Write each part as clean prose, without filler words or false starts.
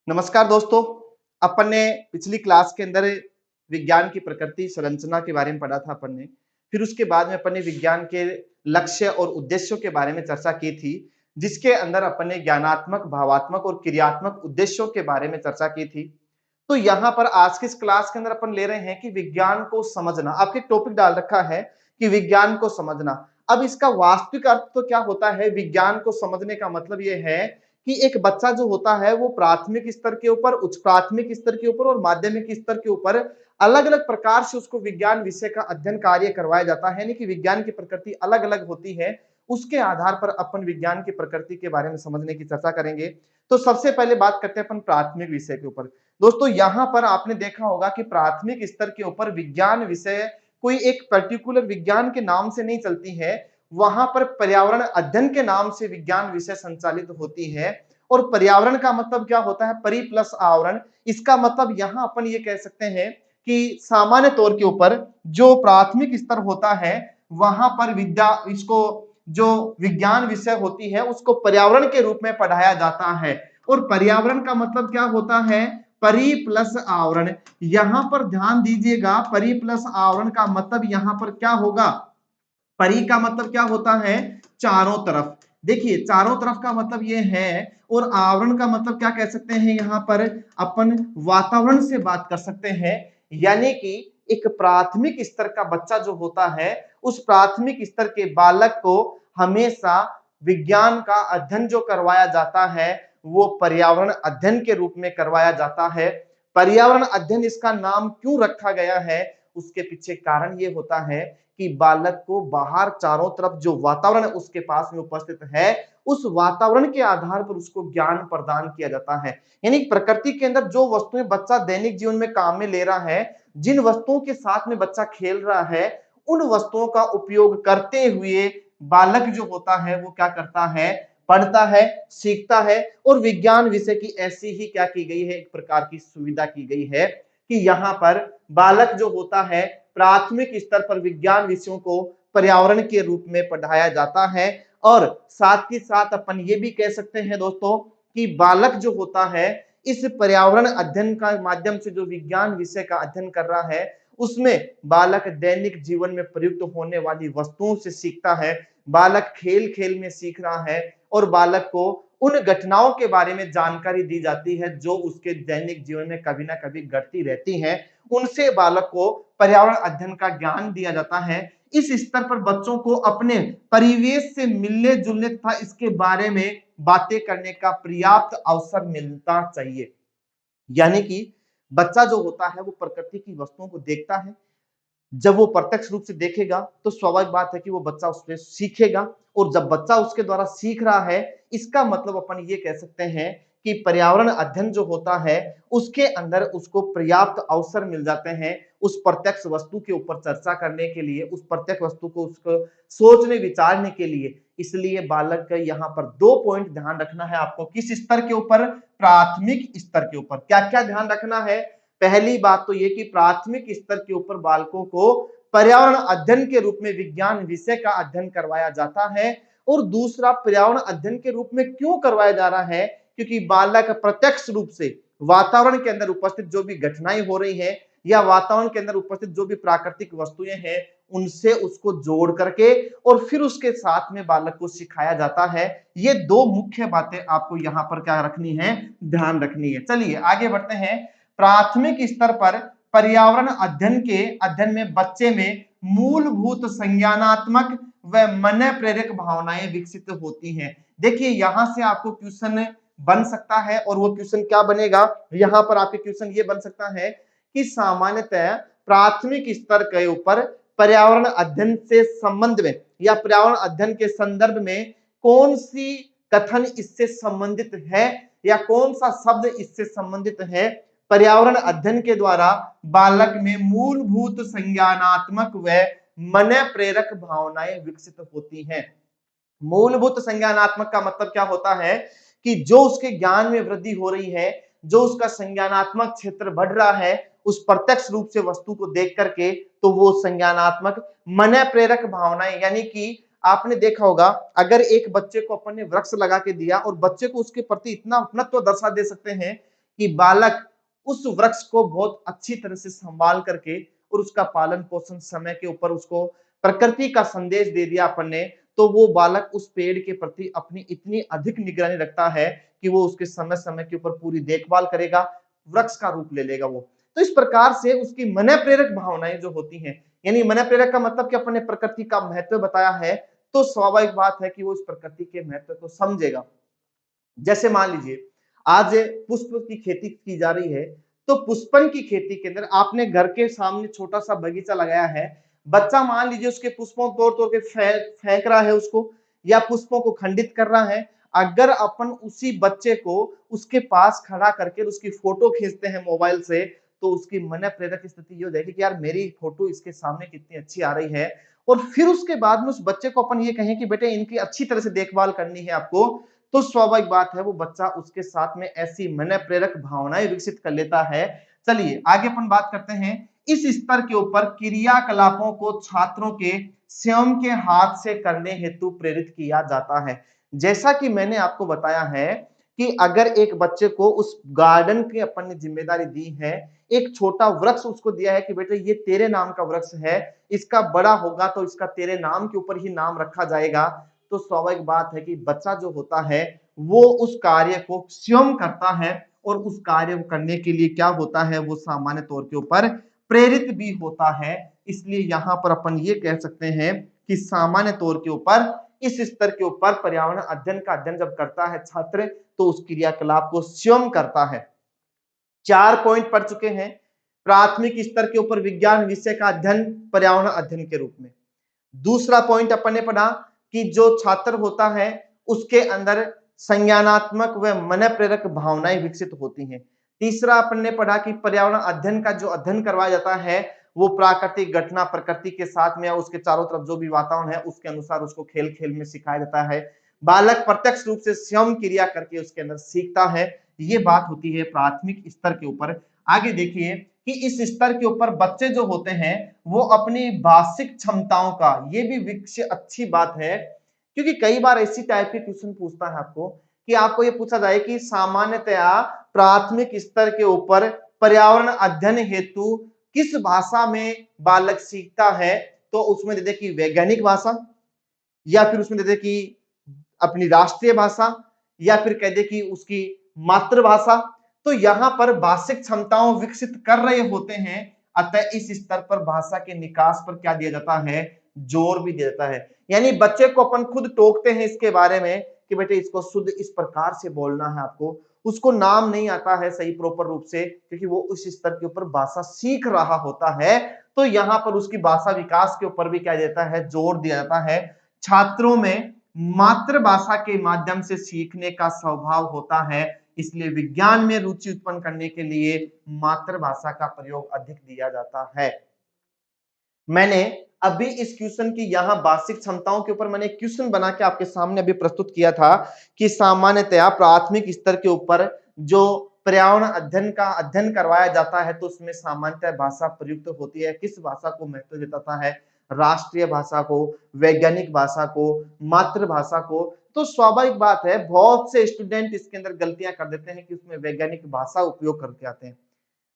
नमस्कार दोस्तों। अपन ने पिछली क्लास के अंदर विज्ञान की प्रकृति संरचना के बारे में पढ़ा था अपन ने। फिर उसके बाद में अपन ने विज्ञान के लक्ष्य और उद्देश्यों के बारे में चर्चा की थी, जिसके अंदर अपन ने ज्ञानात्मक, भावात्मक और क्रियात्मक उद्देश्यों के बारे में चर्चा की थी। तो यहाँ पर आज की इस क्लास के अंदर अपन ले रहे हैं कि विज्ञान को समझना। आपके टॉपिक डाल रखा है कि विज्ञान को समझना। अब इसका वास्तविक अर्थ तो क्या होता है? विज्ञान को समझने का मतलब ये है कि एक बच्चा जो होता है वो प्राथमिक स्तर के ऊपर, उच्च प्राथमिक स्तर के ऊपर और माध्यमिक स्तर के ऊपर अलग-अलग प्रकार से उसको विज्ञान विषय का अध्ययन कार्य करवाया जाता है। यानी कि विज्ञान की प्रकृति अलग-अलग होती है। उसके आधार पर अपन विज्ञान की प्रकृति के बारे में समझने की चर्चा करेंगे। तो सबसे पहले बात करते हैं अपन प्राथमिक विषय के ऊपर। दोस्तों यहाँ पर आपने देखा होगा कि प्राथमिक स्तर के ऊपर विज्ञान विषय कोई एक पर्टिकुलर विज्ञान के नाम से नहीं चलती है। वहां पर पर्यावरण अध्ययन के नाम से विज्ञान विषय संचालित होती है। और पर्यावरण का मतलब क्या होता है? परि प्लस आवरण। इसका मतलब यहां अपन ये कह सकते हैं कि सामान्य तौर के ऊपर जो प्राथमिक स्तर होता है वहां पर विद्या इसको जो विज्ञान विषय होती है उसको पर्यावरण के रूप में पढ़ाया जाता है। और पर्यावरण का मतलब क्या होता है? परि प्लस आवरण। यहां पर ध्यान दीजिएगा, परि प्लस आवरण का मतलब यहां पर क्या होगा? परि का मतलब क्या होता है? चारों तरफ। देखिए चारों तरफ का मतलब ये है। और आवरण का मतलब क्या कह सकते हैं? यहाँ पर अपन वातावरण से बात कर सकते हैं। यानी कि एक प्राथमिक स्तर का बच्चा जो होता है उस प्राथमिक स्तर के बालक को हमेशा विज्ञान का अध्ययन जो करवाया जाता है वो पर्यावरण अध्ययन के रूप में करवाया जाता है। पर्यावरण अध्ययन इसका नाम क्यों रखा गया है? उसके पीछे कारण ये होता है कि बालक को बाहर चारों तरफ जो वातावरण उसके पास में उपस्थित है उस वातावरण के आधार पर उसको ज्ञान प्रदान किया जाता है। यानी प्रकृति के अंदर जो वस्तुएं बच्चा दैनिक जीवन में काम में ले रहा है, जिन वस्तुओं के साथ में बच्चा खेल रहा है, उन वस्तुओं का उपयोग करते हुए बालक जो होता है वो क्या करता है? पढ़ता है, सीखता है। और विज्ञान विषय की ऐसी ही क्या की गई है? एक प्रकार की सुविधा की गई है कि यहाँ पर बालक जो होता है प्राथमिक स्तर पर विज्ञान विषयों को पर्यावरण के रूप में पढ़ाया जाता है। और साथ ही साथ अपन ये भी कह सकते हैं दोस्तों कि बालक जो होता है इस पर्यावरण अध्ययन का माध्यम से जो विज्ञान विषय का अध्ययन कर रहा है उसमें बालक दैनिक जीवन में प्रयुक्त होने वाली वस्तुओं से सीखता है। बालक खेल खेल में सीख रहा है और बालक को उन घटनाओं के बारे में जानकारी दी जाती है जो उसके दैनिक जीवन में कभी ना कभी घटती रहती हैं। उनसे बालक को पर्यावरण अध्ययन का ज्ञान दिया जाता है। इस स्तर पर बच्चों को अपने परिवेश से मिलने जुलने तथा इसके बारे में बातें करने का पर्याप्त अवसर मिलता चाहिए। यानी कि बच्चा जो होता है वो प्रकृति की वस्तुओं को देखता है। जब वो प्रत्यक्ष रूप से देखेगा तो स्वाभाविक बात है कि वो बच्चा उससे सीखेगा। और जब बच्चा उसके द्वारा सीख रहा है इसका मतलब अपन ये कह सकते हैं कि पर्यावरण अध्ययन जो होता है उसके अंदर उसको पर्याप्त अवसर मिल जाते हैं उस प्रत्यक्ष वस्तु के ऊपर चर्चा करने के लिए, उस प्रत्यक्ष वस्तु को उसको सोचने विचारने के लिए। इसलिए बालक का यहाँ पर 2 पॉइंट ध्यान रखना है आपको। किस स्तर के ऊपर? प्राथमिक स्तर के ऊपर। क्या क्या ध्यान रखना है? पहली बात तो ये कि प्राथमिक स्तर के ऊपर बालकों को पर्यावरण अध्ययन के रूप में विज्ञान विषय का अध्ययन करवाया जाता है। और दूसरा, पर्यावरण अध्ययन के रूप में क्यों करवाया जा रहा है? क्योंकि बालक प्रत्यक्ष रूप से वातावरण के अंदर उपस्थित जो भी घटनाएं हो रही हैं या वातावरण के अंदर उपस्थित जो भी प्राकृतिक वस्तुएं हैं उनसे उसको जोड़ करके और फिर उसके साथ में बालक को सिखाया जाता है। ये 2 मुख्य बातें आपको यहाँ पर क्या रखनी है? ध्यान रखनी है। चलिए आगे बढ़ते हैं। प्राथमिक स्तर पर पर्यावरण अध्ययन में बच्चे में मूलभूत संज्ञानात्मक व मन प्रेरक भावनाएं विकसित होती हैं। देखिए यहां से आपको क्वेश्चन बन सकता है और वो क्वेश्चन क्या बनेगा? यहां पर आपके क्वेश्चन ये बन सकता है कि सामान्यतः प्राथमिक स्तर के ऊपर पर्यावरण अध्ययन से संबंध में या पर्यावरण अध्ययन के संदर्भ में कौन सी कथन इससे संबंधित है या कौन सा शब्द इससे संबंधित है? पर्यावरण अध्ययन के द्वारा बालक में मूलभूत संज्ञानात्मक व मन प्रेरक भावनाएं विकसित होती हैं। मूलभूत संज्ञानात्मक का मतलब क्या होता है कि जो उसके ज्ञान में वृद्धि हो रही है, जो उसका संज्ञानात्मक क्षेत्र बढ़ रहा है उस प्रत्यक्ष रूप से वस्तु को देख करके, तो वो संज्ञानात्मक मन प्रेरक भावनाएं। यानी कि आपने देखा होगा अगर एक बच्चे को अपन ने वृक्ष लगा के दिया और बच्चे को उसके प्रति इतना अपनत्व दर्शा दे सकते हैं कि बालक उस वृक्ष को बहुत अच्छी तरह से संभाल करके और उसका पालन पोषण समय के ऊपर उसको प्रकृति का संदेश दे दिया अपन ने, तो वो बालक उस पेड़ के प्रति अपनी इतनी अधिक निगरानी रखता है कि वो उसके समय समय के ऊपर पूरी देखभाल करेगा, वृक्ष का रूप ले लेगा वो। तो इस प्रकार से उसकी मन प्रेरक भावनाएं जो होती हैं, यानी मन प्रेरक का मतलब कि अपन ने प्रकृति का महत्व बताया है, तो स्वाभाविक बात है कि वो इस प्रकृति के महत्व को समझेगा। जैसे मान लीजिए आज पुष्प की खेती की जा रही है, तो पुष्पन की खेती के अंदर आपने घर के सामने छोटा सा बगीचा लगाया है, बच्चा मान लीजिए उसके पुष्पों तोड़ तोड़ के फेंक रहा है उसको, या पुष्पों को खंडित कर रहा है। अगर अपन उसी बच्चे को उसके पास खड़ा करके उसकी फोटो खींचते हैं मोबाइल से, तो उसकी मन प्रेरक स्थिति ये हो जाएगी कि यार मेरी फोटो इसके सामने कितनी अच्छी आ रही है, और फिर उसके बाद में उस बच्चे को अपन ये कहें कि बेटे इनकी अच्छी तरह से देखभाल करनी है आपको, तो स्वाभाविक बात है वो बच्चा उसके साथ में ऐसी मन प्रेरक भावनाएं विकसित कर लेता है। चलिए आगे अपन बात करते हैं, इस स्तर के ऊपर क्रियाकलापों को छात्रों के स्वयं के हाथ से करने हेतु प्रेरित किया जाता है। जैसा कि मैंने आपको बताया है कि अगर एक बच्चे को उस गार्डन की अपन ने जिम्मेदारी दी है, एक छोटा वृक्ष उसको दिया है कि बेटे ये तेरे नाम का वृक्ष है, इसका बड़ा होगा तो इसका तेरे नाम के ऊपर ही नाम रखा जाएगा, तो स्वाभाविक बात है कि बच्चा जो होता है वो उस कार्य को स्वयं करता है, और उस कार्य को करने के लिए क्या होता है वो सामान्य तौर के ऊपर प्रेरित भी होता है। इसलिए यहां पर अपन ये कह सकते हैं कि सामान्य तौर के ऊपर इस स्तर के ऊपर पर्यावरण अध्ययन का अध्ययन जब करता है छात्र, तो उस क्रियाकलाप को स्वयं करता है। 4 पॉइंट पढ़ चुके हैं। प्राथमिक स्तर के ऊपर विज्ञान विषय का अध्ययन पर्यावरण अध्ययन के रूप में। दूसरा पॉइंट अपन ने पढ़ा कि जो छात्र होता है उसके अंदर संज्ञानात्मक व मन प्रेरक भावनाएं विकसित होती हैं। तीसरा अपन ने पढ़ा कि पर्यावरण अध्ययन का जो अध्ययन करवाया जाता है वो प्राकृतिक घटना प्रकृति के साथ में या उसके चारों तरफ जो भी वातावरण है उसके अनुसार उसको खेल खेल में सिखाया जाता है। बालक प्रत्यक्ष रूप से स्वयं क्रिया करके उसके अंदर सीखता है। ये बात होती है प्राथमिक स्तर के ऊपर। आगे देखिए कि इस स्तर के ऊपर बच्चे जो होते हैं वो अपनी भाषिक क्षमताओं का, ये भी विकसित अच्छी बात है, क्योंकि कई बार ऐसी टाइप के क्वेश्चन पूछता है आपको कि आपको ये पूछा जाए कि सामान्यतया प्राथमिक स्तर के ऊपर पर्यावरण अध्ययन हेतु किस भाषा में बालक सीखता है, तो उसमें दे दे कि वैज्ञानिक भाषा, या फिर उसमें दे दे कि अपनी राष्ट्रीय भाषा, या फिर कह दे कि उसकी मातृभाषा। तो यहां पर भाषिक क्षमताओं विकसित कर रहे होते हैं, अतः इस स्तर पर भाषा के निकास पर क्या दिया जाता है, जोर भी दिया जाता है। यानी बच्चे को अपन खुद टोकते हैं इसके बारे में कि बेटे इसको शुद्ध इस प्रकार से बोलना है आपको, उसको नाम नहीं आता है सही प्रॉपर रूप से, क्योंकि वो उस स्तर के ऊपर भाषा सीख रहा होता है, तो यहां पर उसकी भाषा विकास के ऊपर भी क्या देता है, जोर दिया जाता है। छात्रों में मातृभाषा के माध्यम से सीखने का स्वभाव होता है, इसलिए विज्ञान में रुचि उत्पन्न करने के लिए मातृभाषा का प्रयोग अधिक दिया जाता है। मैंने अभी इस क्वेश्चन की यहां भाषिक क्षमताओं के ऊपर मैंने क्वेश्चन बना के आपके सामने अभी प्रस्तुत किया था कि सामान्यतया प्राथमिक स्तर के ऊपर जो पर्यावरण अध्ययन का अध्ययन करवाया जाता है, तो उसमें सामान्यतः भाषा प्रयुक्त होती है। किस भाषा को महत्व दिया जाता है, राष्ट्रीय भाषा को, वैज्ञानिक भाषा को, मातृभाषा को। तो स्वाभाविक बात है बहुत से स्टूडेंट इसके अंदर गलतियां कर देते हैं कि उसमें वैज्ञानिक भाषा उपयोग करके आते हैं।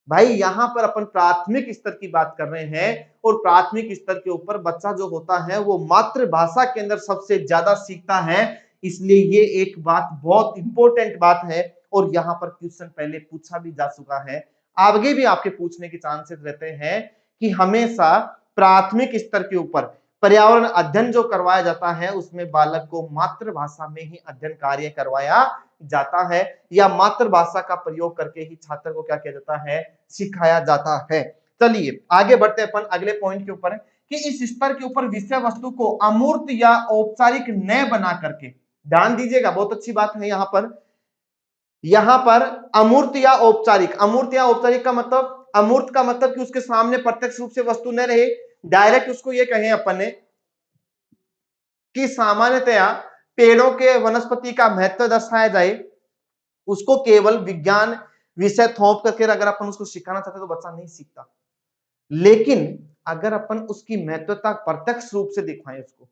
भाई यहां पर अपन प्राथमिक स्तर की बात कर रहे हैं, और प्राथमिक स्तर के ऊपर बच्चा जो होता है वो मातृभाषा के अंदर सबसे ज्यादा सीखता है, इसलिए ये एक बात बहुत इंपॉर्टेंट बात है, और यहां पर क्वेश्चन पहले पूछा भी जा चुका है, आगे भी आपके पूछने के चांसेस रहते हैं कि हमेशा प्राथमिक स्तर के ऊपर पर्यावरण अध्ययन जो करवाया जाता है उसमें बालक को मातृभाषा में ही अध्ययन कार्य करवाया जाता है, या मातृभाषा का प्रयोग करके ही छात्र को क्या किया जाता है, सिखाया जाता है। चलिए आगे बढ़ते हैं अपन अगले पॉइंट के ऊपर कि इस स्तर के ऊपर विषय वस्तु को अमूर्त या औपचारिक न बना करके, ध्यान दीजिएगा बहुत अच्छी बात है यहां पर अमूर्त या औपचारिक, अमूर्त या औपचारिक का मतलब, अमूर्त का मतलब कि उसके सामने प्रत्यक्ष रूप से वस्तु न रहे, डायरेक्ट उसको ये कहें अपन ने कि सामान्यतया पेड़ों के वनस्पति का महत्व दर्शाया जाए, उसको केवल विज्ञान विषय थोप करके अगर अपन उसको सिखाना चाहते तो बच्चा नहीं सीखता। लेकिन अगर अपन उसकी महत्वता प्रत्यक्ष रूप से दिखाएं उसको,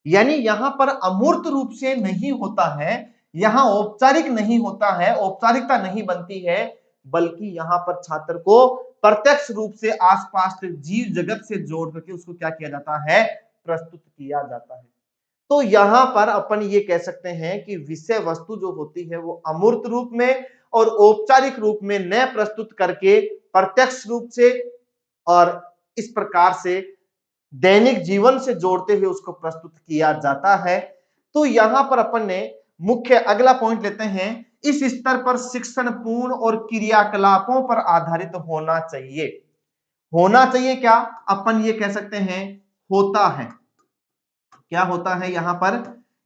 यानी यहां पर अमूर्त रूप से नहीं होता है, यहां औपचारिक नहीं होता है, औपचारिकता नहीं बनती है, बल्कि यहाँ पर छात्र को प्रत्यक्ष रूप से आसपास के जीव जगत से जोड़ करके उसको क्या किया जाता है, प्रस्तुत किया जाता है। तो यहां पर अपन ये कह सकते हैं कि विषय वस्तु जो होती है वो अमूर्त रूप में और औपचारिक रूप में न प्रस्तुत करके प्रत्यक्ष रूप से और इस प्रकार से दैनिक जीवन से जोड़ते हुए उसको प्रस्तुत किया जाता है। तो यहां पर अपन ने मुख्य अगला पॉइंट लेते हैं, इस स्तर पर शिक्षण पूर्ण और क्रियाकलापों पर आधारित होना चाहिए। होना चाहिए क्या, अपन ये कह सकते हैं होता है। क्या होता है यहां पर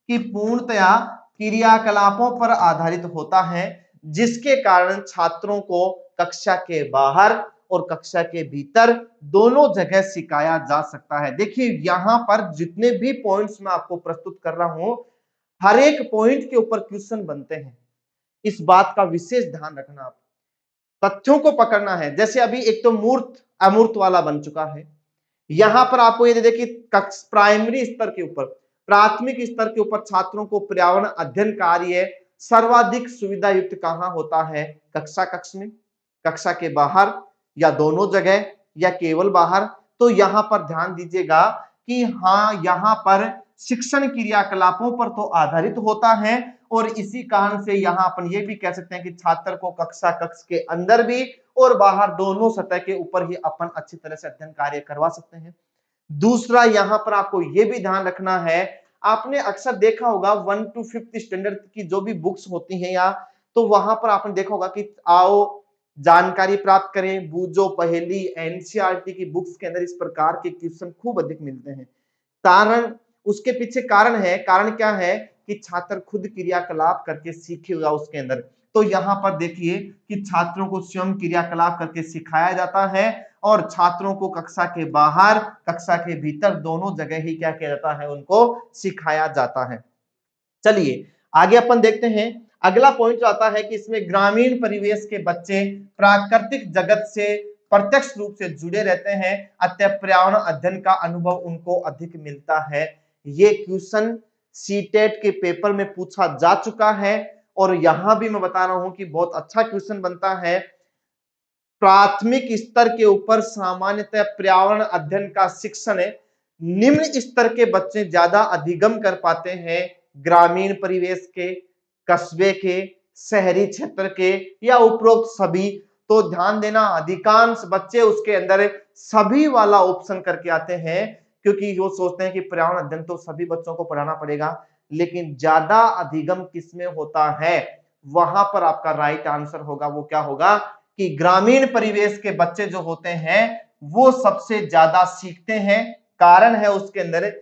कि पूर्णतया क्रियाकलापों पर आधारित होता है, जिसके कारण छात्रों को कक्षा के बाहर और कक्षा के भीतर दोनों जगह सिखाया जा सकता है। देखिए यहां पर जितने भी पॉइंट्स मैं आपको प्रस्तुत कर रहा हूं, हर एक पॉइंट के ऊपर क्वेश्चन बनते हैं। इस बात का विशेष ध्यान रखना, आप तथ्यों को पकड़ना है। जैसे अभी एक तो मूर्त अमूर्त वाला बन चुका है, यहां पर आपको ये देखिए प्राइमरी स्तर के ऊपर, प्राथमिक स्तर के ऊपर छात्रों को पर्यावरण अध्ययन कार्य सर्वाधिक सुविधा युक्त कहां होता है, कक्षा कक्ष में, कक्षा के बाहर या दोनों जगह या केवल बाहर। तो यहां पर ध्यान दीजिएगा कि हाँ यहां पर शिक्षण क्रियाकलापों पर तो आधारित होता है और इसी कारण से यहां अपन ये भी कह सकते हैं कि छात्र को कक्षा कक्ष के अंदर भी और बाहर दोनों सतह के ऊपर ही अपन अच्छी तरह से अध्ययन कार्य करवा सकते हैं। दूसरा यहां पर आपको यह भी ध्यान रखना है, आपने अक्सर देखा होगा 1 to 5th स्टैंडर्ड की जो भी बुक्स होती हैं या तो वहां पर आपने देखा होगा कि आओ जानकारी प्राप्त करें, बूझो पहेली, एनसीईआरटी की बुक्स के अंदर इस प्रकार के क्वेश्चन खूब अधिक मिलते हैं। कारण उसके पीछे कारण है, कारण क्या है कि छात्र खुद क्रियाकलाप करके सीखेगा उसके अंदर। तो यहां पर देखिए कि छात्रों को स्वयं क्रियाकलाप करके सिखाया जाता है और छात्रों को कक्षा के बाहर कक्षा के भीतर दोनों जगह ही क्या किया जाता है, उनको सिखाया जाता है। चलिए आगे अपन देखते हैं, अगला पॉइंट जो आता है कि इसमें ग्रामीण परिवेश के बच्चे प्राकृतिक जगत से प्रत्यक्ष रूप से जुड़े रहते हैं, अतः पर्यावरण अध्ययन का अनुभव उनको अधिक मिलता है। ये क्वेश्चन सीटेट के पेपर में पूछा जा चुका है और यहां भी मैं बता रहा हूं कि बहुत अच्छा क्वेश्चन बनता है। प्राथमिक स्तर के ऊपर सामान्यतः पर्यावरण अध्ययन का शिक्षण निम्न स्तर के बच्चे ज्यादा अधिगम कर पाते हैं, ग्रामीण परिवेश के, कस्बे के, शहरी क्षेत्र के या उपरोक्त सभी। तो ध्यान देना अधिकांश बच्चे उसके अंदर सभी वाला ऑप्शन करके आते हैं, क्योंकि वो सोचते हैं कि पर्यावरण अध्ययन तो सभी बच्चों को पढ़ाना पड़ेगा, लेकिन ज्यादा अधिगम किसमें होता है, वहां पर आपका राइट आंसर होगा वो क्या होगा कि ग्रामीण परिवेश के बच्चे जो होते हैं वो सबसे ज्यादा सीखते हैं। कारण है उसके अंदर,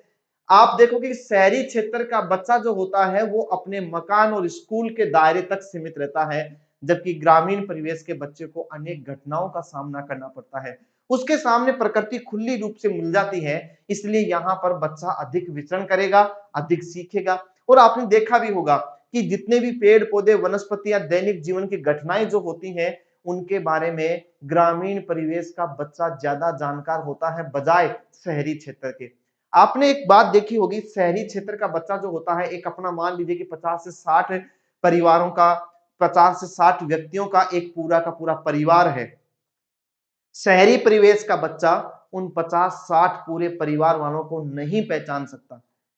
आप देखो कि शहरी क्षेत्र का बच्चा जो होता है वो अपने मकान और स्कूल के दायरे तक सीमित रहता है, जबकि ग्रामीण परिवेश के बच्चे को अनेक घटनाओं का सामना करना पड़ता है, उसके सामने प्रकृति खुली रूप से मिल जाती है, इसलिए यहाँ पर बच्चा अधिक विचरण करेगा, अधिक सीखेगा। और आपने देखा भी होगा कि जितने भी पेड़ पौधे वनस्पतियां दैनिक जीवन की घटनाएं जो होती हैं उनके बारे में ग्रामीण परिवेश का बच्चा ज्यादा जानकार होता है बजाय शहरी क्षेत्र के। आपने एक बात देखी होगी, शहरी क्षेत्र का बच्चा जो होता है, एक अपना मान लीजिए कि 50 से 60 परिवारों का, 50 से 60 व्यक्तियों का एक पूरा का पूरा परिवार है। शहरी परिवेश का बच्चा उन 50-60 पूरे परिवार वालों को नहीं पहचान सकता।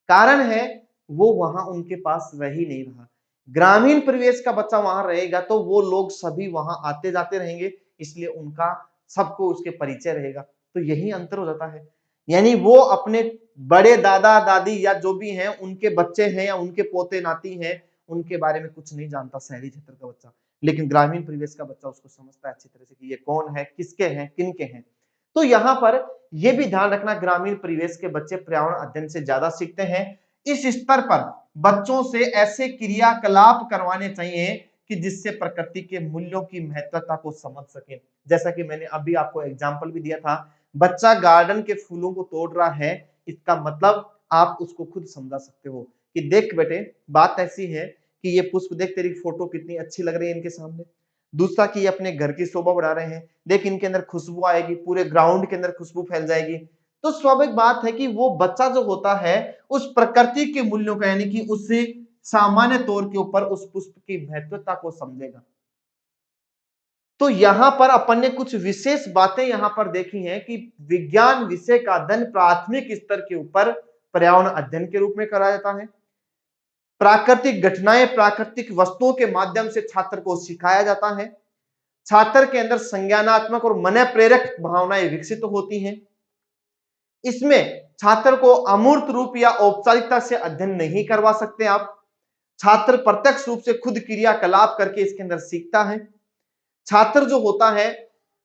कारण है वो वहां उनके पास रह ही नहीं रहा। ग्रामीण परिवेश का बच्चा वहां रहेगा तो वो लोग सभी वहां आते जाते रहेंगे, इसलिए उनका सबको उसके परिचय रहेगा। तो यही अंतर हो जाता है, यानी वो अपने बड़े दादा दादी या जो भी हैं उनके बच्चे हैं या उनके पोते नाती हैं, उनके बारे में कुछ नहीं जानता शहरी क्षेत्र का बच्चा, लेकिन ग्रामीण परिवेश का बच्चा उसको समझता है अच्छी तरह से कि ये कौन है, किसके हैं, किन के हैं। तो यहाँ पर यह भी ध्यान रखना, ग्रामीण परिवेश के बच्चे पर्यावरण अध्ययन से ज्यादा सीखते हैं। इस स्तर पर बच्चों से ऐसे क्रियाकलाप करवाने चाहिए कि जिससे प्रकृति के मूल्यों की महत्वता को समझ सके। जैसा कि मैंने अभी आपको एग्जाम्पल भी दिया था, बच्चा गार्डन के फूलों को तोड़ रहा है, इसका मतलब आप उसको खुद समझा सकते हो कि देख बेटे बात ऐसी है कि ये पुष्प देख, तेरी फोटो कितनी अच्छी लग रही है इनके सामने। दूसरा कि ये अपने घर की शोभा बढ़ा रहे हैं, देख इनके अंदर खुशबू आएगी, पूरे ग्राउंड के अंदर खुशबू फैल जाएगी। तो स्वाभाविक बात है कि वो बच्चा जो होता है उस प्रकृति के मूल्यों का, यानी कि उससे सामान्य तौर के ऊपर उस पुष्प की महत्वता को समझेगा। तो यहां पर अपन ने कुछ विशेष बातें यहां पर देखी हैं कि विज्ञान विषय का अध्ययन प्राथमिक स्तर के ऊपर पर्यावरण अध्ययन के रूप में कराया जाता है। प्राकृतिक घटनाएं, प्राकृतिक वस्तुओं के माध्यम से छात्र को सिखाया जाता है। छात्र के अंदर संज्ञानात्मक और मन प्रेरक भावनाएं विकसित होती हैं। इसमें छात्र को अमूर्त रूप या औपचारिकता से अध्ययन नहीं करवा सकते आप। छात्र प्रत्यक्ष रूप से खुद क्रियाकलाप करके इसके अंदर सीखता है। छात्र जो होता है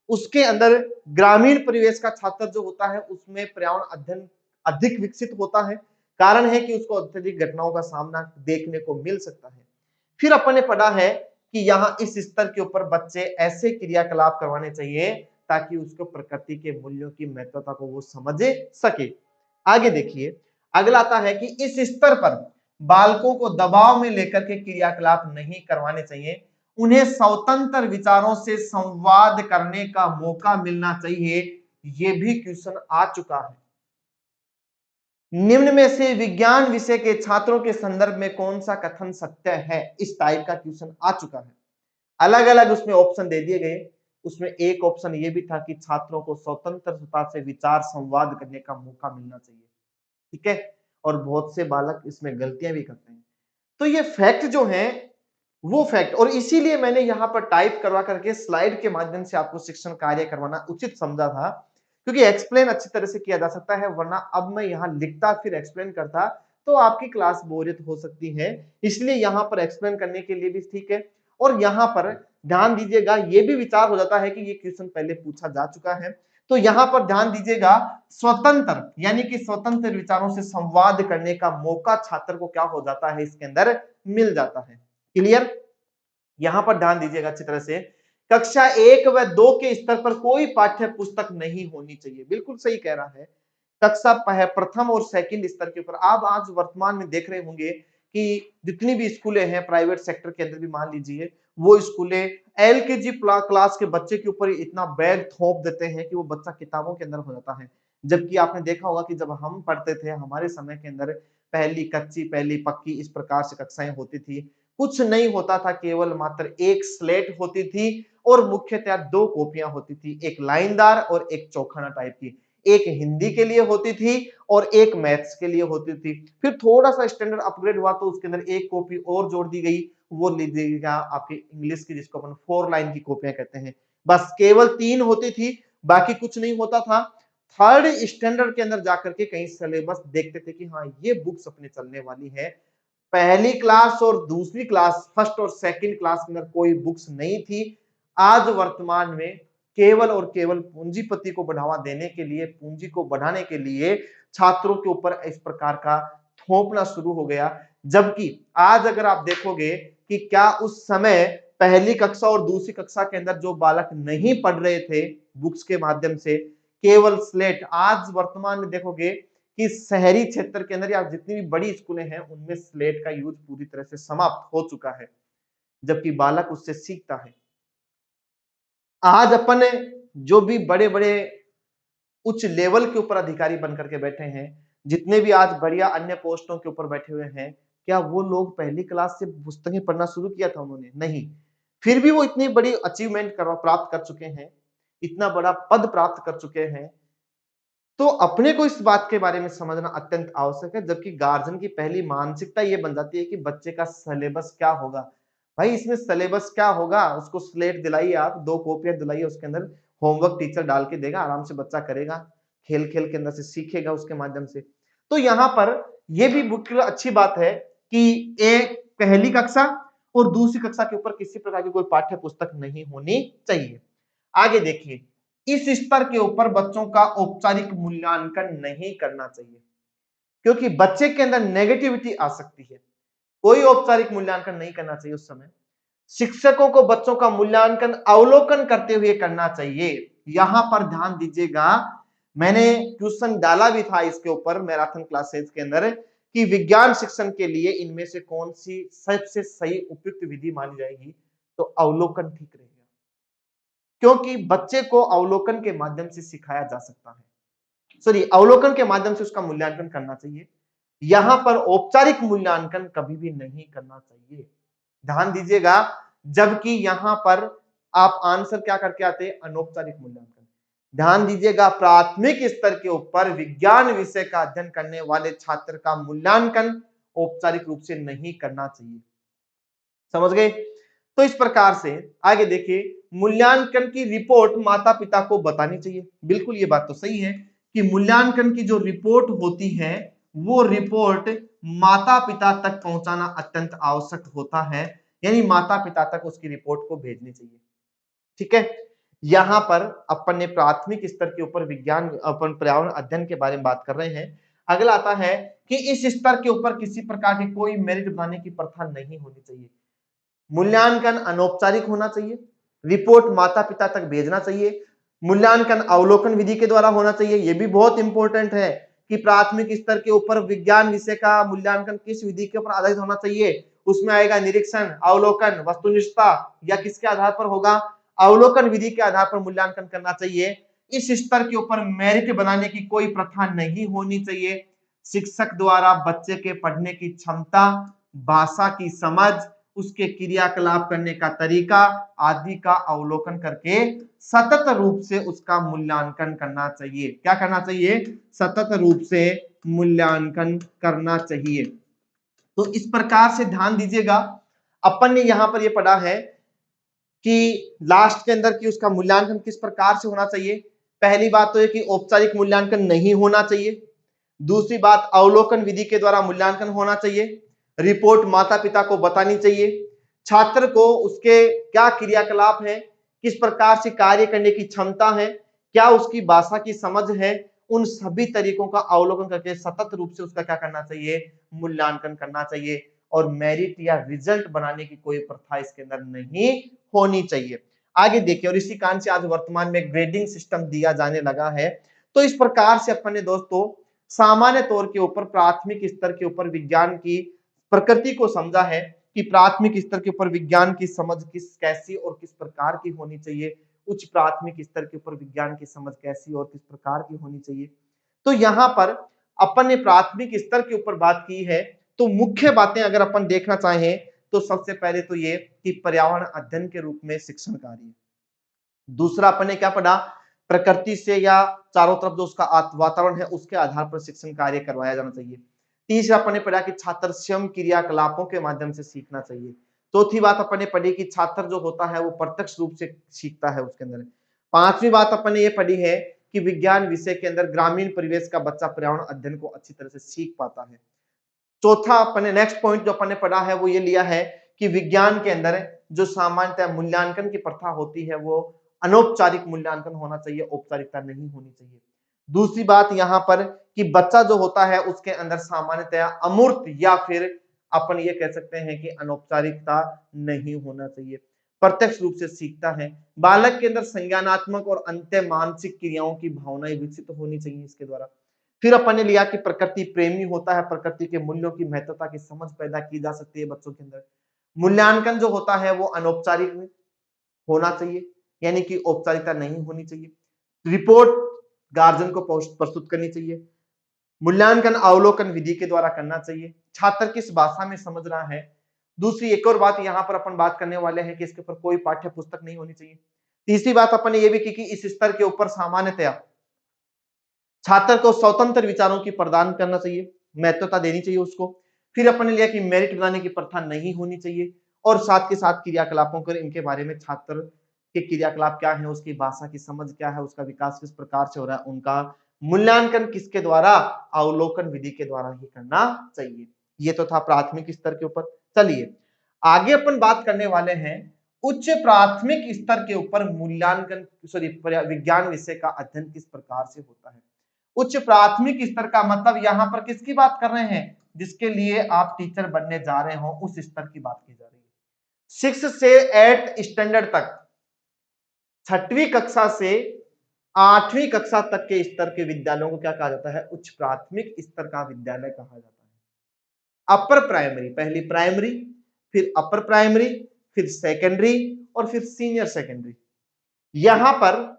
उसके अंदर ग्रामीण परिवेश का छात्र जो होता है उसमें पर्यावरण अध्ययन अधिक विकसित होता है। कारण है कि उसको अत्यधिक घटनाओं का सामना देखने को मिल सकता है। फिर अपन ने पढ़ा है कि यहाँ इस स्तर के ऊपर बच्चे ऐसे क्रियाकलाप करवाने चाहिए ताकि उसको प्रकृति के मूल्यों की महत्वता को वो समझ सके। आगे देखिए, अगला आता है कि इस स्तर पर बालकों को दबाव में लेकर के क्रियाकलाप नहीं करवाने चाहिए। उन्हें स्वतंत्र विचारों से संवाद करने का मौका मिलना चाहिए। ये भी क्वेश्चन आ चुका है। निम्न में से विज्ञान विषय के छात्रों के संदर्भ में कौन सा कथन सत्य है? इस टाइप का क्वेश्चन आ चुका है। अलग अलग उसमें ऑप्शन दे दिए गए। उसमें एक ऑप्शन ये भी था कि छात्रों को स्वतंत्रता से विचार संवाद करने का मौका मिलना चाहिए। ठीक है, और बहुत से बालक इसमें गलतियां भी करते हैं। तो ये फैक्ट जो है वो फैक्ट, और इसीलिए मैंने यहां पर टाइप करवा करके स्लाइड के माध्यम से आपको शिक्षण कार्य करवाना उचित समझा था, क्योंकि एक्सप्लेन अच्छी तरह से किया जा सकता है, वरना अब मैं यहां लिखता फिर एक्सप्लेन करता तो आपकी क्लास बोरियत हो सकती है। इसलिए यहां पर एक्सप्लेन करने के लिए भी ठीक है। और यहां पर ध्यान दीजिएगा, ये भी विचार हो जाता है कि ये क्वेश्चन पहले पूछा जा चुका है, तो यहां पर ध्यान दीजिएगा, स्वतंत्र यानी कि स्वतंत्र विचारों से संवाद करने का मौका छात्र को क्या हो जाता है, इसके अंदर मिल जाता है। क्लियर? यहां पर ध्यान दीजिएगा अच्छी तरह से, कक्षा 1 व 2 के स्तर पर कोई पाठ्य पुस्तक नहीं होनी चाहिए। बिल्कुल सही कह रहा है। कक्षा प्रथम और सेकंड स्तर के ऊपर आप आज वर्तमान में देख रहे होंगे कि जितनी भी स्कूलें हैं प्राइवेट सेक्टर के अंदर भी, मान लीजिए वो स्कूलें एलकेजी क्लास के बच्चे के ऊपर इतना बैग थोप देते हैं कि वो बच्चा किताबों के अंदर हो जाता है। जबकि आपने देखा होगा कि जब हम पढ़ते थे हमारे समय के अंदर पहली कच्ची पहली पक्की इस प्रकार से कक्षाएं होती थी। कुछ नहीं होता था, केवल मात्र एक स्लेट होती थी और मुख्यतः दो कॉपियां होती थी, एक लाइनदार और एक चौखाना टाइप की। एक हिंदी के लिए होती थी और एक मैथ्स के लिए होती थी। फिर थोड़ा सा स्टैंडर्ड अपग्रेड हुआ तो उसके अंदर एक कॉपी और जोड़ दी गई, वो लीजिएगा आपकी इंग्लिश की, जिसको अपन 4 लाइन की कॉपियां कहते हैं। बस केवल 3 होती थी, बाकी कुछ नहीं होता था। थर्ड स्टैंडर्ड के अंदर जाकर के कहीं सिलेबस देखते थे कि हाँ ये बुक्स अपने चलने वाली है। पहली क्लास और दूसरी क्लास, फर्स्ट और सेकंड क्लास के अंदर कोई बुक्स नहीं थी। आज वर्तमान में केवल और केवल पूंजीपति को बढ़ावा देने के लिए, पूंजी को बढ़ाने के लिए छात्रों के ऊपर इस प्रकार का थोपना शुरू हो गया। जबकि आज अगर आप देखोगे कि क्या उस समय पहली कक्षा और दूसरी कक्षा के अंदर जो बालक नहीं पढ़ रहे थे बुक्स के माध्यम से, केवल स्लेट, आज वर्तमान में देखोगे कि शहरी क्षेत्र के अंदर या जितनी भी बड़ी स्कूलें हैं उनमें स्लेट का यूज पूरी तरह से समाप्त हो चुका है, जबकि बालक उससे सीखता है। आज अपन जो भी बड़े बड़े उच्च लेवल के ऊपर अधिकारी बनकर के बैठे हैं, जितने भी आज बढ़िया अन्य पोस्टों के ऊपर बैठे हुए हैं, क्या वो लोग पहली क्लास से पुस्तकें पढ़ना शुरू किया था उन्होंने? नहीं। फिर भी वो इतनी बड़ी अचीवमेंट प्राप्त कर चुके हैं, इतना बड़ा पद प्राप्त कर चुके हैं। तो अपने को इस बात के बारे में समझना अत्यंत आवश्यक है, जबकि गार्जियन की पहली मानसिकता ये बन जाती है कि बच्चे का सिलेबस क्या होगा। भाई इसमें सिलेबस क्या होगा, उसको स्लेट दिलाइए, आप 2 कॉपियां दिलाइए, उसके अंदर होमवर्क टीचर डाल के देगा, आराम से बच्चा करेगा, खेल-खेल के अंदर से सीखेगा उसके माध्यम से। तो यहाँ पर ये भी बिल्कुल अच्छी बात है कि एक पहली कक्षा और दूसरी कक्षा के ऊपर किसी प्रकार की कोई पाठ्य पुस्तक नहीं होनी चाहिए। आगे देखिए, इस स्तर के ऊपर बच्चों का औपचारिक मूल्यांकन नहीं करना चाहिए, क्योंकि बच्चे के अंदर नेगेटिविटी आ सकती है। कोई औपचारिक मूल्यांकन नहीं करना चाहिए उस समय। शिक्षकों को बच्चों का मूल्यांकन अवलोकन करते हुए करना चाहिए। यहां पर ध्यान दीजिएगा, मैंने क्वेश्चन डाला भी था इसके ऊपर मैराथन क्लासेस के अंदर कि विज्ञान शिक्षण के लिए इनमें से कौन सी सबसे सही उपयुक्त विधि मानी जाएगी, तो अवलोकन ठीक रहेगा, क्योंकि बच्चे को अवलोकन के माध्यम से सिखाया जा सकता है। सॉरी, अवलोकन के माध्यम से उसका मूल्यांकन करना चाहिए। यहां पर औपचारिक मूल्यांकन कभी भी नहीं करना चाहिए। ध्यान दीजिएगा, जबकि यहां पर आप आंसर क्या करके आते हैं, अनौपचारिक मूल्यांकन। ध्यान दीजिएगा, प्राथमिक स्तर के ऊपर विज्ञान विषय का अध्ययन करने वाले छात्र का मूल्यांकन औपचारिक रूप से नहीं करना चाहिए। समझ गए? तो इस प्रकार से आगे देखिए, मूल्यांकन की रिपोर्ट माता पिता को बतानी चाहिए। बिल्कुल ये बात तो सही है कि मूल्यांकन की जो रिपोर्ट होती है वो रिपोर्ट माता पिता तक पहुंचाना अत्यंत आवश्यक होता है, यानी माता पिता तक उसकी रिपोर्ट को भेजनी चाहिए। ठीक है, यहां पर अपन ने प्राथमिक स्तर के ऊपर विज्ञान अपन पर्यावरण अध्ययन के बारे में बात कर रहे हैं। अगला आता है कि इस स्तर के ऊपर किसी प्रकार की कोई मेरिट बनाने की प्रथा नहीं होनी चाहिए। मूल्यांकन अनौपचारिक होना चाहिए, रिपोर्ट माता पिता तक भेजना चाहिए, मूल्यांकन अवलोकन विधि के द्वारा होना चाहिए। यह भी बहुत इंपॉर्टेंट है कि प्राथमिक स्तर के ऊपर विज्ञान विषय का मूल्यांकन किस विधि के ऊपर आधारित होना चाहिए। उसमें आएगा निरीक्षण, अवलोकन, वस्तुनिष्ठता, या किसके आधार पर होगा, अवलोकन विधि के आधार पर मूल्यांकन करना चाहिए। इस स्तर के ऊपर मेरिट बनाने की कोई प्रथा नहीं होनी चाहिए। शिक्षक द्वारा बच्चे के पढ़ने की क्षमता, भाषा की समझ, उसके क्रियाकलाप करने का तरीका आदि का अवलोकन करके सतत रूप से उसका मूल्यांकन करना चाहिए। क्या करना चाहिए, सतत रूप से मूल्यांकन करना चाहिए। तो इस प्रकार से ध्यान दीजिएगा, अपन ने यहां पर यह पढ़ा है कि लास्ट के अंदर कि उसका मूल्यांकन किस प्रकार से होना चाहिए। पहली बात तो है कि औपचारिक मूल्यांकन नहीं होना चाहिए। दूसरी बात, अवलोकन विधि के द्वारा मूल्यांकन होना चाहिए। रिपोर्ट माता पिता को बतानी चाहिए। छात्र को उसके क्या क्रियाकलाप है, किस प्रकार से कार्य करने की क्षमता है, क्या उसकी भाषा की समझ है, उन सभी तरीकों का अवलोकन करके सतत रूप से उसका क्या करना चाहिए, मूल्यांकन करना चाहिए। और मेरिट या रिजल्ट बनाने की कोई प्रथा इसके अंदर नहीं होनी चाहिए। आगे देखिए, और इसी कारण से आज वर्तमान में ग्रेडिंग सिस्टम दिया जाने लगा है। तो इस प्रकार से अपन ने दोस्तों सामान्य तौर के ऊपर प्राथमिक स्तर के ऊपर विज्ञान की प्रकृति को समझा है कि प्राथमिक स्तर के ऊपर विज्ञान की समझ किस कैसी और किस प्रकार की होनी चाहिए, उच्च प्राथमिक स्तर के ऊपर विज्ञान की समझ कैसी और किस प्रकार की होनी चाहिए। तो यहाँ पर अपन ने प्राथमिक स्तर के ऊपर बात की है। तो मुख्य बातें अगर अपन देखना चाहें तो सबसे पहले तो ये कि पर्यावरण अध्ययन के रूप में शिक्षण कार्य। दूसरा अपन ने क्या पढ़ा, प्रकृति से या चारों तरफ जो उसका वातावरण है उसके आधार पर शिक्षण कार्य करवाया जाना चाहिए। तीसरा अपन ने पढ़ा कि छात्र स्वयं क्रियाकलापों के माध्यम से सीखना चाहिए। चौथी बात अपन ने पढ़ी कि छात्र जो होता है वो प्रत्यक्ष रूप से सीखता है उसके अंदर। पांचवी बात अपन ने ये पढ़ी है कि विज्ञान विषय के अंदर ग्रामीण परिवेश का बच्चा पर्यावरण अध्ययन को अच्छी तरह से सीख पाता है। चौथा अपन ने नेक्स्ट पॉइंट जो अपन ने पढ़ा है वो ये लिया है कि विज्ञान के अंदर जो सामान्यतः मूल्यांकन की प्रथा होती है वो अनौपचारिक मूल्यांकन होना चाहिए, औपचारिकता नहीं होनी चाहिए। दूसरी बात यहाँ पर कि बच्चा जो होता है उसके अंदर सामान्यतः अमूर्त या फिर अपन ये कह सकते हैं कि अनौपचारिकता नहीं होना चाहिए, प्रत्यक्ष रूप से सीखता है। बालक के अंदर संज्ञानात्मक और अंत्य मानसिक क्रियाओं की भावनाएं विकसित होनी चाहिए इसके द्वारा। फिर अपन ने लिया कि प्रकृति प्रेमी होता है, प्रकृति के मूल्यों की महत्वता की समझ पैदा की जा सकती है बच्चों के अंदर। मूल्यांकन जो होता है वो अनौपचारिक होना चाहिए, यानी कि औपचारिकता नहीं होनी चाहिए। रिपोर्ट गार्जियन को प्रस्तुत करनी चाहिए। मूल्यांकन अवलोकन विधि के द्वारा करना चाहिए। छात्र किस भाषा में समझ रहा है। दूसरी एक और बात यहाँ पर अपन बात करने वाले हैं कि इसके ऊपर कोई पाठ्य पुस्तक नहीं होनी चाहिए। तीसरी बात अपन ने ये भी की कि इस स्तर के ऊपर सामान्यतया छात्र को स्वतंत्र विचारों की प्रदान करना चाहिए, महत्वता देनी चाहिए उसको। फिर अपन ने लिया कि मेरिट बनाने की प्रथा नहीं होनी चाहिए, और साथ के साथ क्रियाकलापों कर इनके बारे में छात्र के क्रियाकलाप क्या है, उसकी भाषा की समझ क्या है, उसका विकास किस प्रकार से हो रहा है, उनका मूल्यांकन किसके द्वारा, अवलोकन विधि के द्वारा ही करना चाहिए। ये तो था प्राथमिक स्तर के ऊपर। चलिए आगे अपन बात करने वाले हैं उच्च प्राथमिक स्तर के ऊपर मूल्यांकन विज्ञान विषय का अध्ययन किस प्रकार से होता है। उच्च प्राथमिक स्तर का मतलब यहां पर किसकी बात कर रहे हैं, जिसके लिए आप टीचर बनने जा रहे हो उस स्तर की बात की जा रही है। 6 से 8 स्टैंडर्ड तक, 6वीं कक्षा से 8वीं कक्षा तक के स्तर के विद्यालयों को क्या कहा जाता है, उच्च प्राथमिक स्तर का विद्यालय कहा जाता है। अपर प्राइमरी, पहली प्राइमरी, फिर अपर प्राइमरी, फिर सेकेंडरी, और फिर सीनियर सेकेंडरी। यहां पर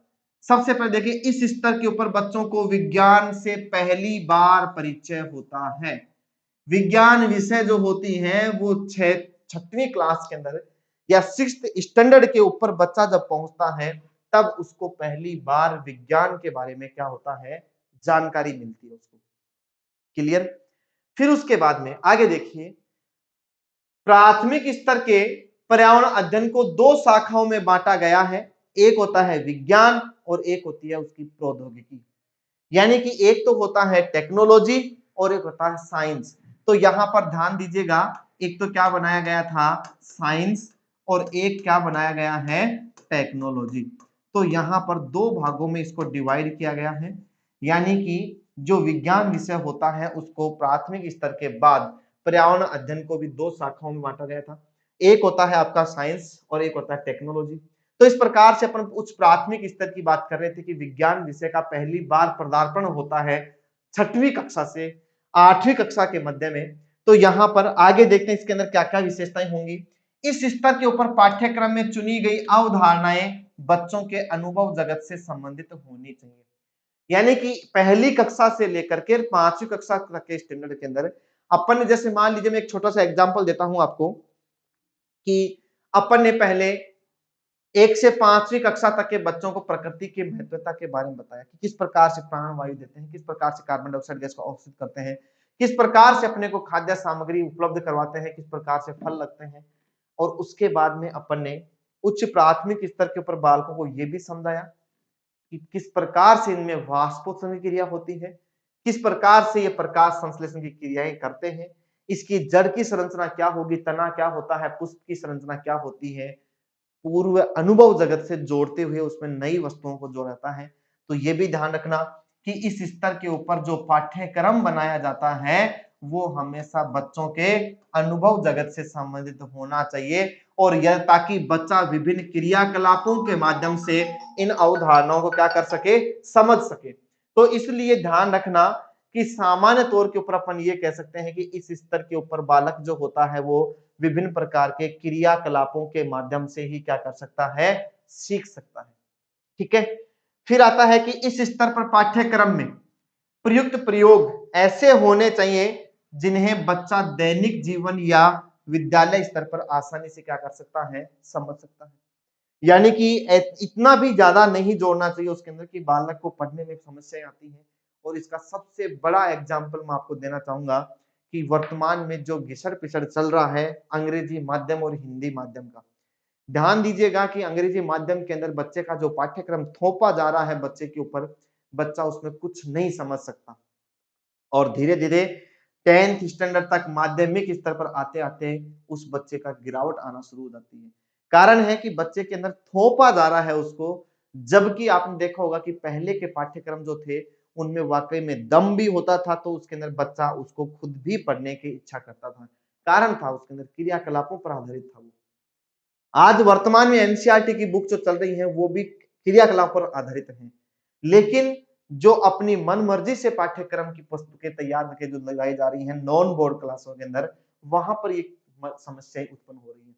सबसे पहले देखिए इस स्तर के ऊपर बच्चों को विज्ञान से पहली बार परिचय होता है। विज्ञान विषय जो होती हैं वो 6वीं क्लास के अंदर या 6th स्टैंडर्ड के ऊपर बच्चा जब पहुंचता है तब उसको पहली बार विज्ञान के बारे में क्या होता है, जानकारी मिलती है उसको। क्लियर? फिर उसके बाद में आगे देखिए, प्राथमिक स्तर के पर्यावरण अध्ययन को दो शाखाओं में बांटा गया है। एक होता है विज्ञान और एक होती है उसकी प्रौद्योगिकी। यानी कि एक तो होता है टेक्नोलॉजी और एक होता है साइंस। तो यहां पर ध्यान दीजिएगा, एक तो क्या बनाया गया था, साइंस, और एक क्या बनाया गया है, टेक्नोलॉजी। तो यहां पर दो भागों में इसको डिवाइड किया गया है। यानी कि जो विज्ञान विषय होता है उसको प्राथमिक स्तर के बाद पर्यावरण अध्ययन को भी दो शाखाओं में बांटा गया था। एक होता है आपका साइंस और एक होता है टेक्नोलॉजी। तो इस प्रकार से अपन उच्च प्राथमिक स्तर की बात कर रहे थे कि विज्ञान विषय का पहली बार पदार्पण होता है 6वीं कक्षा से 8वीं कक्षा के मध्य में। तो यहाँ पर आगे देखते हैं इसके अंदर क्या क्या विशेषताएं होंगी। इस स्तर के ऊपर पाठ्यक्रम में चुनी गई अवधारणाएं बच्चों के अनुभव जगत से संबंधित होनी चाहिए। यानी कि पहली कक्षा से लेकर के 5वीं कक्षा तक के स्टैंडर्ड के अंदर अपन ने, जैसे मान लीजिए मैं एक छोटा सा एग्जांपल देता हूं आपको कि अपन ने पहले 1 से 5वीं कक्षा तक के बच्चों को प्रकृति की महत्वता के बारे में बताया कि किस प्रकार से प्राण वायु देते हैं, किस प्रकार से कार्बन डाइऑक्साइड गैस को अवशोषित करते हैं, किस प्रकार से अपने को खाद्य सामग्री उपलब्ध करवाते हैं, किस प्रकार से फल लगते हैं। और उसके बाद में अपन ने उच्च प्राथमिक स्तर के ऊपर बालकों को यह भी समझाया कि किस प्रकार से इनमें वाष्पोत्सर्जन की क्रिया होती है, किस प्रकार से ये प्रकाश संश्लेषण की क्रियाएं करते हैं, इसकी जड़ की संरचना क्या होगी, तना क्या होता है, पुष्प की संरचना क्या होती है, पूर्व अनुभव जगत से जोड़ते हुए उसमें नई वस्तुओं को जोड़ता है। तो ये भी ध्यान रखना कि इस स्तर के ऊपर जो पाठ्यक्रम बनाया जाता है वो हमेशा बच्चों के अनुभव जगत से संबंधित होना चाहिए, और यह ताकि बच्चा विभिन्न क्रियाकलापों के माध्यम से इन अवधारणाओं को क्या कर सके, समझ सके। तो इसलिए ध्यान रखना कि सामान्य तौर के ऊपर अपन ये कह सकते हैं कि इस स्तर के ऊपर बालक जो होता है वो विभिन्न प्रकार के क्रियाकलापों के माध्यम से ही क्या कर सकता है, सीख सकता है। ठीक है। फिर आता है कि इस स्तर पर पाठ्यक्रम में प्रयुक्त प्रयोग ऐसे होने चाहिए जिन्हें बच्चा दैनिक जीवन या विद्यालय स्तर पर आसानी से क्या कर सकता है, समझ सकता है। यानी कि इतना भी ज्यादा नहीं जोड़ना चाहिए उसके अंदर कि बालक को पढ़ने में समस्याएं आती हैं। और इसका सबसे बड़ा एग्जाम्पल मैं आपको देना चाहूंगा कि वर्तमान में जो घिसड़ पिसड़ चल रहा है अंग्रेजी माध्यम और हिंदी माध्यम का, ध्यान दीजिएगा कि अंग्रेजी माध्यम के अंदर बच्चे का जो पाठ्यक्रम थोपा जा रहा है बच्चे के ऊपर, बच्चा उसमें कुछ नहीं समझ सकता। और धीरे धीरे 10th स्टैंडर्ड तक माध्यमिक स्तर पर आते आते उस बच्चे का गिरावट आना शुरू हो जाती है। कारण है कि बच्चे के अंदर थोपा जा रहा है उसको, जबकि आपने देखा होगा कि पहले के पाठ्यक्रम जो थे उनमें वाकई में दम भी होता था, तो उसके अंदर बच्चा उसको खुद भी पढ़ने की इच्छा करता था। कारण था उसके अंदर क्रियाकलापों पर आधारित था वो। आज वर्तमान में एनसीईआरटी की बुक जो चल रही है वो भी क्रियाकलाप पर आधारित है, लेकिन जो अपनी मन मर्जी से पाठ्यक्रम की पुस्तकें तैयार करके जो लगाई जा रही हैं नॉन बोर्ड क्लासों के अंदर, वहां पर ये समस्याएं उत्पन्न हो रही है।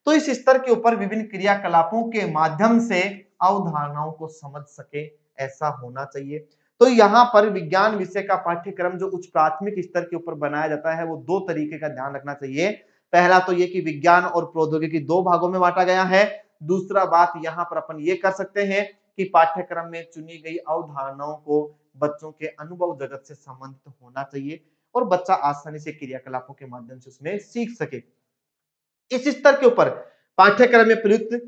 तो इस स्तर के ऊपर विभिन्न क्रियाकलापों के माध्यम से अवधारणाओं को समझ सके, ऐसा होना चाहिए। तो यहाँ पर विज्ञान विषय का पाठ्यक्रम जो उच्च प्राथमिक स्तर के ऊपर बनाया जाता है वो दो तरीके का ध्यान रखना चाहिए। पहला तो ये कि विज्ञान और प्रौद्योगिकी दो भागों में बांटा गया है। दूसरा बात यहाँ पर अपन ये कर सकते हैं कि पाठ्यक्रम में चुनी गई अवधारणाओं को बच्चों के अनुभव जगत से संबंधित होना चाहिए और बच्चा आसानी से क्रियाकलापों के माध्यम से उसमें सीख सके। इस स्तर के ऊपर पाठ्यक्रम में प्रयुक्त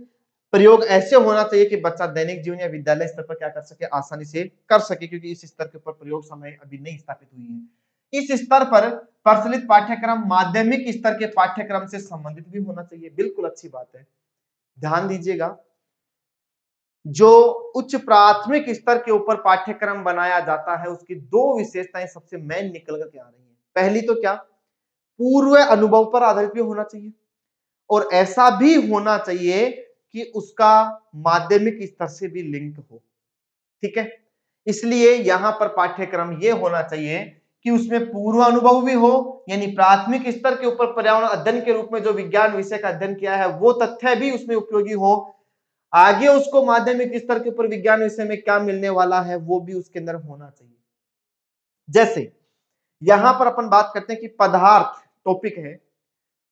प्रयोग ऐसे होना चाहिए कि बच्चा दैनिक जीवन या विद्यालय स्तर पर क्या कर सके, आसानी से कर सके, क्योंकि इस स्तर के ऊपर प्रयोग समय अभी नहीं स्थापित हुई है। इस स्तर पर प्रचलित पाठ्यक्रम माध्यमिक स्तर के पाठ्यक्रम से संबंधित भी होना चाहिए। बिल्कुल अच्छी बात है। ध्यान दीजिएगा, जो उच्च प्राथमिक स्तर के ऊपर पाठ्यक्रम बनाया जाता है उसकी दो विशेषताएं सबसे मेन निकल कर आ रही है। पहली तो क्या, पूर्व अनुभव पर आधारित भी होना चाहिए, और ऐसा भी होना चाहिए कि उसका माध्यमिक स्तर से भी लिंक हो। ठीक है, इसलिए यहां पर पाठ्यक्रम यह होना चाहिए कि उसमें पूर्व अनुभव भी हो, यानी प्राथमिक स्तर के ऊपर पर्यावरण अध्ययन के रूप में जो विज्ञान विषय का अध्ययन किया है वो तथ्य भी उसमें उपयोगी हो, आगे उसको माध्यमिक स्तर के ऊपर विज्ञान विषय में क्या मिलने वाला है वो भी उसके अंदर होना चाहिए। जैसे यहां पर अपन बात करते हैं कि पदार्थ टॉपिक है,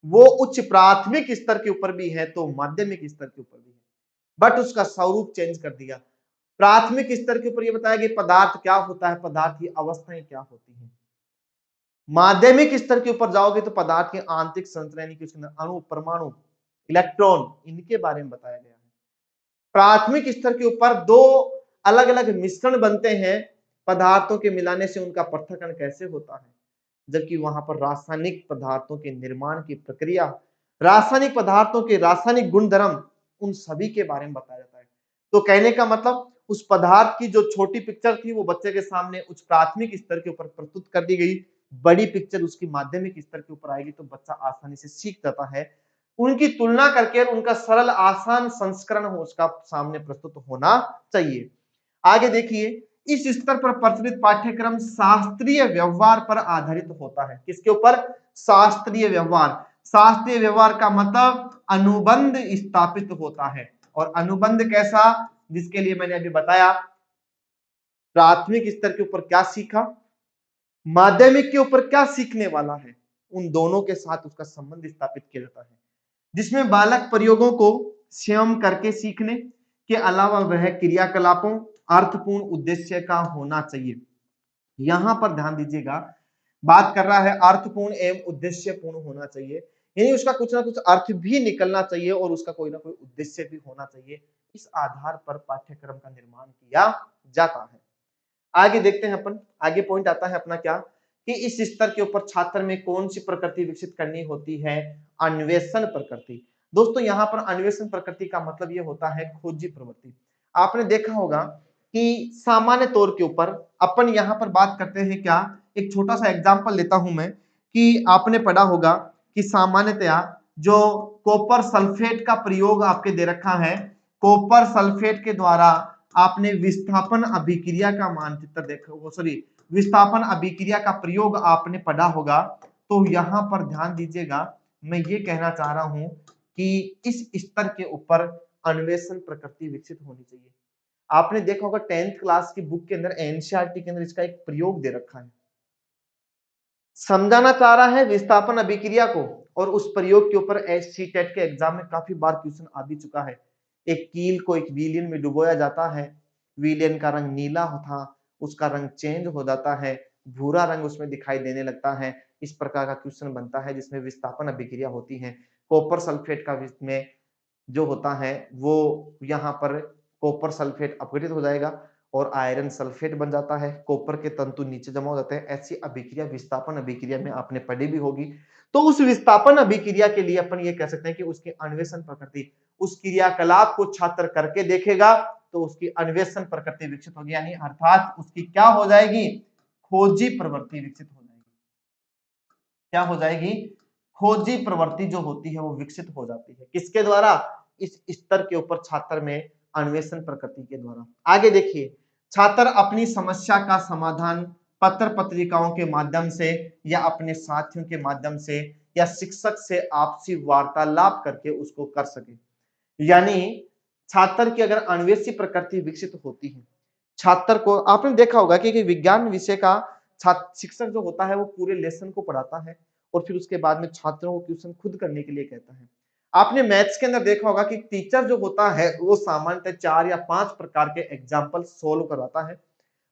वो उच्च प्राथमिक स्तर के ऊपर भी है तो माध्यमिक स्तर के ऊपर भी है, बट उसका स्वरूप चेंज कर दिया। प्राथमिक स्तर के ऊपर ये बताया कि पदार्थ क्या होता है, पदार्थ की अवस्थाएं क्या होती हैं। माध्यमिक स्तर के ऊपर जाओगे तो पदार्थ की आंतरिक संरचना यानी कि उसके अंदर अणु, परमाणु, इलेक्ट्रॉन, इनके बारे में बताया गया है। प्राथमिक स्तर के ऊपर दो अलग अलग मिश्रण बनते हैं, पदार्थों के मिलाने से उनका पृथक्करण कैसे होता है, जबकि वहां पर रासायनिक पदार्थों के निर्माण की प्रक्रिया, रासायनिक पदार्थों के रासायनिक गुणधर्म, उन सभी के बारे में बताया जाता है। तो कहने का मतलब उस पदार्थ की जो छोटी पिक्चर थी वो बच्चे के सामने उच्च प्राथमिक स्तर के ऊपर प्रस्तुत कर दी गई, बड़ी पिक्चर उसकी माध्यमिक स्तर के ऊपर आएगी तो बच्चा आसानी से सीख जाता है। उनकी तुलना करके उनका सरल आसान संस्करण हो उसका सामने प्रस्तुत होना चाहिए। आगे देखिए, इस स्तर पर प्रचलित पाठ्यक्रम शास्त्रीय व्यवहार पर आधारित होता है। किसके ऊपर? शास्त्रीय व्यवहार। शास्त्रीय व्यवहार का मतलब अनुबंध स्थापित होता है। और अनुबंध कैसा? जिसके लिए मैंने अभी बताया, प्राथमिक स्तर के ऊपर क्या सीखा, माध्यमिक के ऊपर क्या सीखने वाला है, उन दोनों के साथ उसका संबंध स्थापित किया जाता है, जिसमें बालक प्रयोगों को स्वयं करके सीखने के अलावा वह क्रियाकलापों अर्थपूर्ण उद्देश्य का होना चाहिए। यहां पर ध्यान दीजिएगा, बात कर रहा है अर्थपूर्ण एवं उद्देश्यपूर्ण होना चाहिए, यानी उसका कुछ ना कुछ अर्थ भी निकलना चाहिए और उसका कोई ना कोई उद्देश्य भी होना चाहिए। इस आधार पर पाठ्यक्रम का निर्माण किया जाता है। आगे देखते हैं अपन, आगे पॉइंट आता है अपना क्या, कि इस स्तर के ऊपर छात्र में कौन सी प्रकृति विकसित करनी होती है? अन्वेषण प्रकृति। दोस्तों यहाँ पर अन्वेषण प्रकृति का मतलब ये होता है खोजी प्रवृत्ति। आपने देखा होगा कि सामान्य तौर के ऊपर अपन यहाँ पर बात करते हैं क्या, एक छोटा सा एग्जांपल लेता हूं मैं, कि आपने पढ़ा होगा कि सामान्यतया जो कॉपर सल्फेट का प्रयोग आपके दे रखा है, कॉपर सल्फेट के द्वारा आपने विस्थापन अभिक्रिया का मानचित्र देखा, वो सॉरी विस्थापन अभिक्रिया का प्रयोग आपने पढ़ा होगा। तो यहां पर ध्यान दीजिएगा, मैं ये कहना चाह रहा हूं कि इस स्तर के ऊपर अन्वेषण प्रकृति विकसित होनी चाहिए। आपने देखा होगा 10th क्लास की बुक के अंदर एनसीईआरटी के अंदर इसका एक प्रयोग दे रखा है, समझाना चाह रहा है विस्थापन अभिक्रिया को, और उस प्रयोग के ऊपर सीटेट के एग्जाम में काफी बार क्वेश्चन आ भी चुका है। एक कील को एक विलियन में डुबोया जाता है, विलियन का रंग नीला था, उसका रंग चेंज हो जाता है, भूरा रंग उसमें दिखाई देने लगता है। इस प्रकार का क्वेश्चन बनता है जिसमें विस्थापन अभिक्रिया होती है। कॉपर सल्फेट का में जो होता है वो यहाँ पर कॉपर सल्फेट अपघटित हो जाएगा और आयरन सल्फेट बन जाता है, कॉपर के तंतु नीचे जमा हो जाते हैं। ऐसी अभिक्रिया विस्थापन अभिक्रिया में आपने पढ़ी भी होगी। तो उस विस्थापन अभिक्रिया के लिए अपन ये कह सकते हैं कि उसकी अन्वेषण प्रकृति, उस क्रियाकलाप को छात्र करके देखेगा तो उसकी अन्वेषण प्रकृति विकसित होगी, यानी अर्थात उसकी क्या हो जाएगी? खोजी प्रवृत्ति विकसित हो जाएगी। क्या हो जाएगी? खोजी प्रवृत्ति जो होती है वो विकसित हो जाती है। किसके द्वारा? इस स्तर के ऊपर छात्र में अन्वेषण प्रकृति के द्वारा। आगे देखिए, छात्र अपनी समस्या का समाधान पत्र पत्रिकाओं के माध्यम से या अपने साथियों के माध्यम से या शिक्षक से आपसी वार्तालाप करके उसको कर सके। यानी छात्र की अगर अन्वेषी प्रकृति विकसित होती है, छात्र को आपने देखा होगा कि विज्ञान विषय का छात्र शिक्षक जो होता है वो पूरे लेसन को पढ़ाता है और फिर उसके बाद में छात्रों को क्वेश्चन खुद करने के लिए कहता है। आपने मैथ्स के अंदर देखा होगा कि टीचर जो होता है वो सामान्यतः 4 या 5 प्रकार के एग्जाम्पल सोल्व कराता है,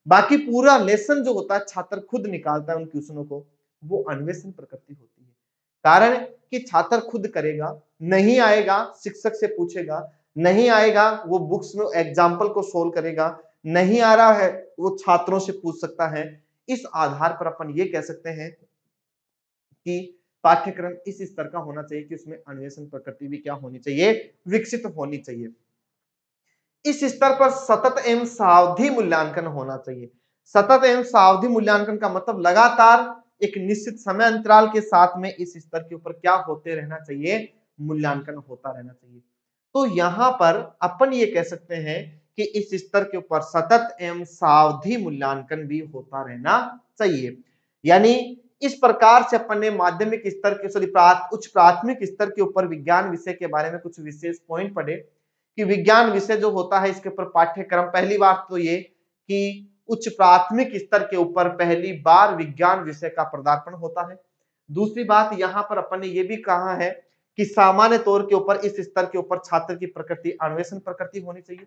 बाकी पूरा लेसन जो होता है छात्र खुद निकालता है उन क्वेश्चनों को। वो अन्वेषण प्रकृति होती है, कारण कि छात्र खुद करेगा, नहीं आएगा शिक्षक से पूछेगा, नहीं आएगा वो बुक्स में एग्जाम्पल को सोल्व करेगा, नहीं आ रहा है वो छात्रों से पूछ सकता है। इस आधार पर अपन ये कह सकते हैं कि पाठ्यक्रम इस स्तर का होना चाहिए कि उसमें अन्वेषण प्रकृति भी क्या होनी चाहिए? विकसित होनी चाहिए। इस स्तर पर सतत एवं सावधि मूल्यांकन होना चाहिए। सतत एवं सावधि मूल्यांकन का मतलब लगातार एक निश्चित समय अंतराल के साथ में इस स्तर के ऊपर क्या होते रहना चाहिए? मूल्यांकन होता रहना चाहिए। तो यहां पर अपन ये कह सकते हैं कि इस स्तर के ऊपर सतत एवं सावधि मूल्यांकन भी होता रहना चाहिए। यानी इस प्रकार से अपन ने माध्यमिक स्तर के उच्च प्राथमिक स्तर के ऊपर विज्ञान विषय के बारे में कुछ विशेष पॉइंट पढ़े कि विज्ञान विषय जो होता है इसके ऊपर पाठ्यक्रम, पहली बात तो ये कि उच्च प्राथमिक स्तर के ऊपर पहली बार विज्ञान विषय का पदार्पण होता है। दूसरी बात यहाँ पर अपन ने ये भी कहा है कि सामान्य तौर के ऊपर इस स्तर के ऊपर छात्र की प्रकृति अन्वेषण प्रकृति होनी चाहिए।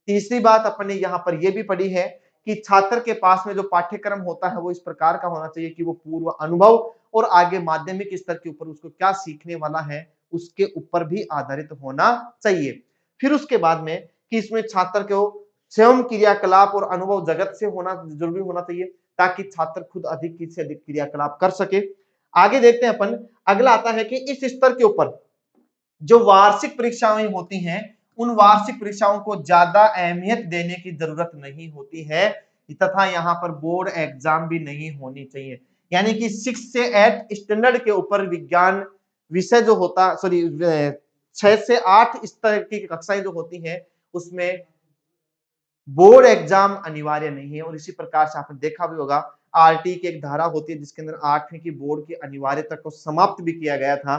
तीसरी बात अपन ने यहाँ पर यह भी पढ़ी है कि छात्र के पास में जो पाठ्यक्रम होता है वो इस प्रकार का होना चाहिए कि वो पूर्व अनुभव और आगे माध्यमिक स्तर के ऊपर उसको क्या सीखने वाला है उसके ऊपर भी आधारित होना चाहिए। फिर उसके बाद में कि इसमें छात्र को स्वयं क्रियाकलाप और अनुभव जगत से होना जरूरी होना चाहिए ताकि छात्र खुद अधिक से अधिक क्रियाकलाप कर सके। आगे देखते हैं अपन, अगला आता है कि इस स्तर के ऊपर जो वार्षिक परीक्षाएं होती हैं उन वार्षिक परीक्षाओं को ज्यादा अहमियत देने की जरूरत नहीं होती है तथा यहाँ पर बोर्ड एग्जाम भी नहीं होनी चाहिए। यानी कि 6 से 8 स्टैंडर्ड के ऊपर विज्ञान विषय जो होता 6 से 8 स्तर की कक्षाएं जो होती हैं उसमें बोर्ड एग्जाम अनिवार्य नहीं है। और इसी प्रकार से आपने देखा भी होगा आरटी की एक धारा होती है जिसके अंदर 8वीं की बोर्ड की अनिवार्यता को समाप्त भी किया गया था।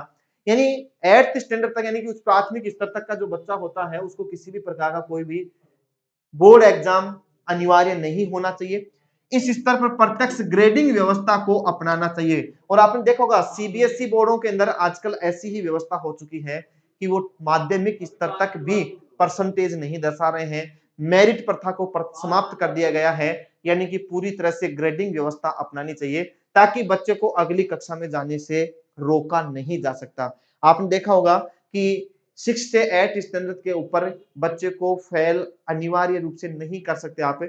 यानी 8th स्टैंडर्ड तक यानी कि उस प्राथमिक स्तर तक का जो बच्चा होता है उसको किसी भी प्रकार का कोई भी बोर्ड एग्जाम अनिवार्य नहीं होना चाहिए। इस स्तर पर प्रत्यक्ष ग्रेडिंग व्यवस्था को अपनाना चाहिए। और आपने देखा होगा सीबीएसई बोर्डों के अंदर आजकल ऐसी ही व्यवस्था हो चुकी है कि वो माध्यमिक स्तर तक भी परसेंटेज नहीं दर्शा रहे हैं। मेरिट प्रथा को समाप्त कर दिया गया है। यानी कि पूरी तरह से ग्रेडिंग व्यवस्था अपनानी चाहिए ताकि बच्चे को अगली कक्षा में जाने से रोका नहीं जा सकता। आपने देखा होगा कि 6 से 8 स्टैंडर्ड के ऊपर बच्चे को फेल अनिवार्य रूप से नहीं कर सकते आप।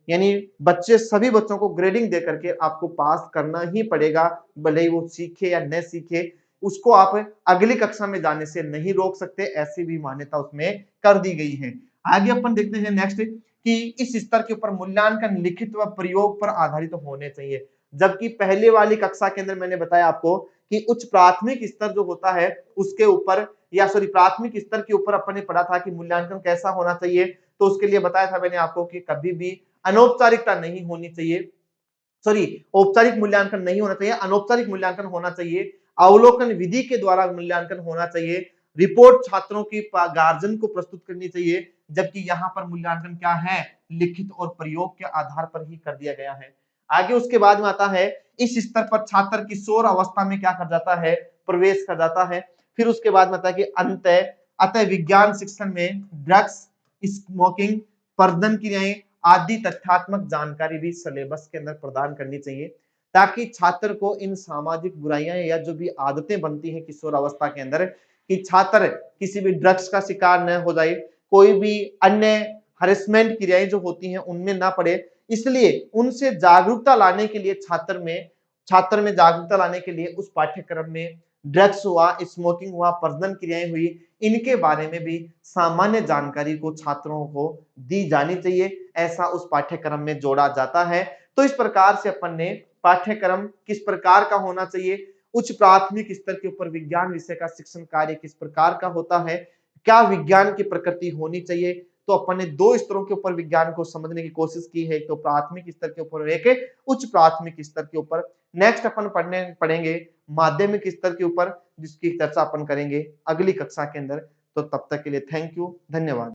यानी बच्चे सभी बच्चों को ग्रेडिंग दे करके आपको पास करना ही पड़ेगा, भले ही वो सीखे या न सीखे उसको आप अगली कक्षा में जाने से नहीं रोक सकते, ऐसी भी मान्यता उसमें कर दी गई है। आगे अपन देखते हैं नेक्स्ट कि इस स्तर के ऊपर मूल्यांकन लिखित व प्रयोग पर आधारित होने चाहिए। जबकि पहले वाली कक्षा के अंदर मैंने बताया आपको कि उच्च प्राथमिक स्तर जो होता है उसके ऊपर प्राथमिक स्तर के ऊपर अपन ने पढ़ा था कि मूल्यांकन कैसा होना चाहिए। तो उसके लिए बताया था मैंने आपको कि कभी भी अनौपचारिकता नहीं होनी चाहिए, औपचारिक मूल्यांकन नहीं होना चाहिए, अनौपचारिक मूल्यांकन होना चाहिए, अवलोकन विधि के द्वारा मूल्यांकन होना चाहिए, रिपोर्ट छात्रों की गार्जियन को प्रस्तुत करनी चाहिए। जबकि यहाँ पर मूल्यांकन क्या है, लिखित और प्रयोग के आधार पर ही कर दिया गया है। आगे उसके बाद में आता है इस स्तर पर छात्र किशोर अवस्था में क्या कर जाता है, प्रवेश कर जाता है। फिर उसके बाद में आता है कि अतः विज्ञान शिक्षण में ड्रग्स, स्मोकिंग, प्रजनन क्रियाएं आदि तथ्यात्मक जानकारी भी सिलेबस के अंदर प्रदान करनी चाहिए ताकि छात्र को इन सामाजिक बुराइयां या जो भी आदतें बनती हैं किशोर अवस्था के अंदर कि छात्र किसी भी ड्रग्स का शिकार न हो जाए, कोई भी अन्य हरेसमेंट क्रियाएं जो होती हैं उनमें ना पड़े। इसलिए उनसे जागरूकता लाने के लिए छात्र में जागरूकता लाने के लिए उस पाठ्यक्रम में ड्रग्स हुआ, स्मोकिंग हुआ, प्रजनन क्रियाएं हुई, इनके बारे में भी सामान्य जानकारी को छात्रों को दी जानी चाहिए, ऐसा उस पाठ्यक्रम में जोड़ा जाता है। तो इस प्रकार से अपन ने पाठ्यक्रम किस प्रकार का होना चाहिए, उच्च प्राथमिक स्तर के ऊपर विज्ञान विषय का शिक्षण कार्य किस प्रकार का होता है, क्या विज्ञान की प्रकृति होनी चाहिए। तो अपन ने 2 स्तरों के ऊपर विज्ञान को समझने की कोशिश की है, एक तो प्राथमिक स्तर के ऊपर और एक उच्च प्राथमिक स्तर के ऊपर। नेक्स्ट अपन पढ़ेंगे माध्यमिक स्तर के ऊपर जिसकी चर्चा अपन करेंगे अगली कक्षा के अंदर। तो तब तक के लिए थैंक यू, धन्यवाद।